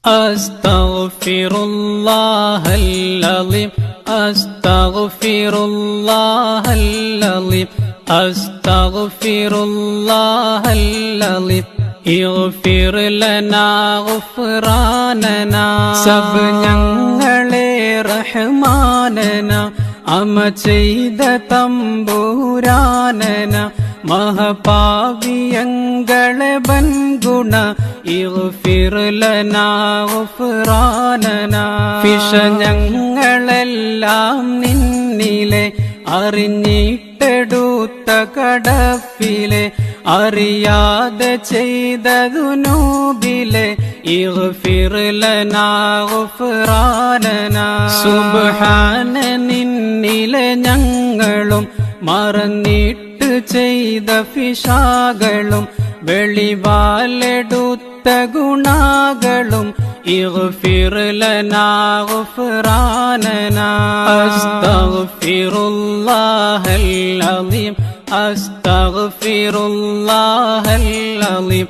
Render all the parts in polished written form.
أستغفر الله العظيم أستغفر الله العظيم أستغفر الله العظيم اغفر لنا غفراننا sub ഞങ്ങളെ റഹ്മാനന അമ ചെയ്ത തമ്പുരാനന മഹപാവിയങ്ങളെ ബൻഗുണ ഇഗ്ഫിർ ലനാ ഗുഫ്രാനന ഫിഷ ഞങ്ങളെല്ലാം നിന്നിലെ അറിഞ്ഞിട്ടെടുത്ത കടപ്പിലെ അറിയാതെ ചെയ്തതു നൂബിലെ ഇഗ്ഫിർ ലനാ ഗുഫ്രാനന സുബ്ഹാന നിന്നിലെ ഞങ്ങളും മറന്നിട്ട് ചെയ്ത ഫിഷാകളും വെളിവാലെടുത്ത ഗുണാകളും ഇഗ്ഫിർ ലനാ ഗുഫ്രാനന അസ്തഗ്ഫിറുല്ലാഹൽ അളീം അസ്തഗ്ഫിറുല്ലാഹൽ അളീം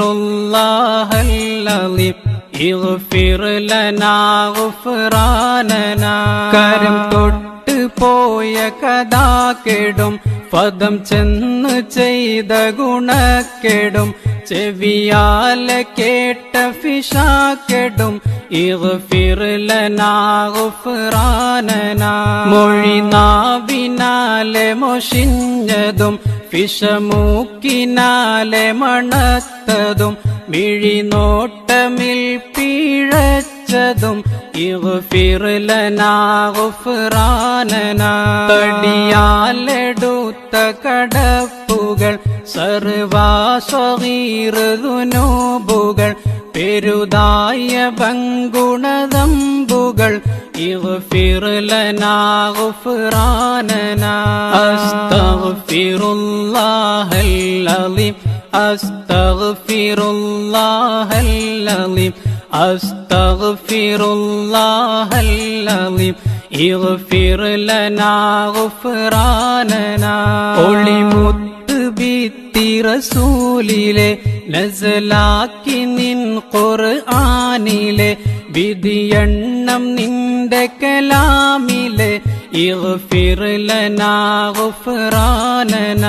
അസ്തഗ്ഫിറുല്ലാഹൽ അളീം ഇഗ്ഫിർ ലനാ ഗുഫ്രാനന കരം തൊട്ട് പോയ കഥാ കെടും പദം ചെന്ന് ചെയ്ത ഗുണക്കെടും ചെവിയാലെ കേട്ട ഫിഷാക്കെടും ഇഗ്ഫിർ ലനാ ഗുഫ്രാനന മൊഴി നാവിനാലെ മൊഷിഞ്ഞതും ഫിഷമൂക്കിനാലെ മണത്തതും മിഴിനോട്ടമിൽ പിഴച്ചതും ഇഗ്ഫിർ ലനാ ഗുഫ്രാനന തടിയാലെടുത്ത കടപ്പുകൾ സർവാസ്വഗീർ ദുനൂബുകൾ പെരുതായ ബങ്കുണദമ്പുകൾ ഇഗ്ഫിർ ലനാ ഗുഫ്രാനന അസ്തഗ്ഫിറുല്ലാഹൽ അളീം അസ്തഗ്ഫിറുല്ലാഹൽ അളീം അസ്തഗ്ഫിറുല്ലാഹൽ അളീം ഇഗ്ഫിർ ലനാ ഗുഫ്രാനന ഒളിമുത്ത് ബിത്തി റസൂലിലെ നസലാക്കി നിൻ ഖുർആനിലെ വിധിയെണ്ണം നിന്റെ കലാമിലെ ഇഗ്ഫിർ ലനാ ഗുഫ്രാനന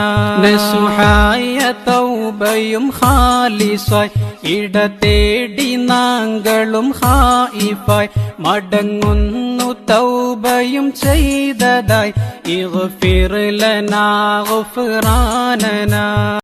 നസുഹായ തൗബയും ഖാലിസായി ഇടതേടി നാങ്കളും ഹായിഫായി മടങ്ങുന്നു തൗബയും ചെയ്തതായി ഇഗ്ഫിർ ലനാ ഗുഫ്രാനന